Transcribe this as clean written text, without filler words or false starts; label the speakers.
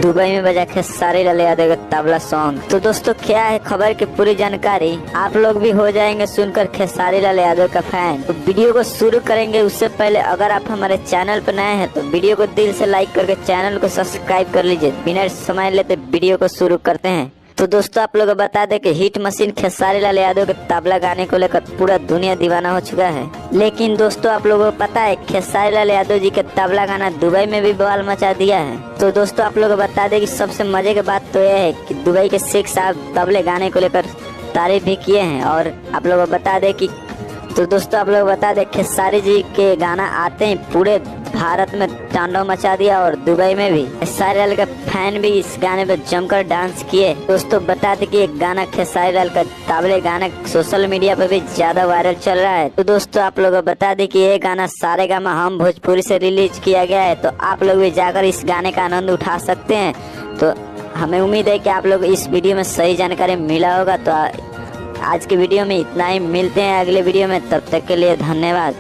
Speaker 1: Dubai में बजा खेसारी लाल यादव का तबला सॉन्ग। तो दोस्तों क्या है खबर की पूरी जानकारी, आप लोग भी हो जाएंगे सुनकर खेसारी लाल यादव का फैन। तो वीडियो को शुरू करेंगे उससे पहले अगर आप हमारे चैनल पर नए हैं तो वीडियो को दिल से लाइक करके चैनल को सब्सक्राइब कर लीजिए। बिना समय लेते वीडियो को शुरू करते हैं। तो दोस्तों आप लोग को बता दें कि हिट मशीन खेसारी लाल यादव के तबला गाने को लेकर पूरा दुनिया दीवाना हो चुका है। लेकिन दोस्तों आप लोगों को पता है खेसारी लाल यादव जी के तबला गाना दुबई में भी बवाल मचा दिया है। तो दोस्तों आप लोग को बता दें कि सबसे मजे की बात तो यह है कि दुबई के शेख साहब तबले गाने को लेकर तारीफ भी किए हैं। और आप लोग को बता दें कि खेसारी जी के गाना आते ही पूरे भारत में तांडव मचा दिया और दुबई में भी खेसारी लाल का फैन भी इस गाने पे जमकर डांस किए। दोस्तों बता दें कि एक गाना खेसारी लाल का तबले गाना सोशल मीडिया पे भी ज्यादा वायरल चल रहा है। तो दोस्तों आप लोगों को बता दें कि ये गाना सारेगामा हम भोजपुरी से रिलीज किया गया है। तो आप लोग भी जाकर इस गाने का आनंद उठा सकते हैं। तो हमें उम्मीद है कि आप लोग इस वीडियो में सही जानकारी मिला होगा। तो आज के वीडियो में इतना ही, मिलते हैं अगले वीडियो में, तब तक के लिए धन्यवाद।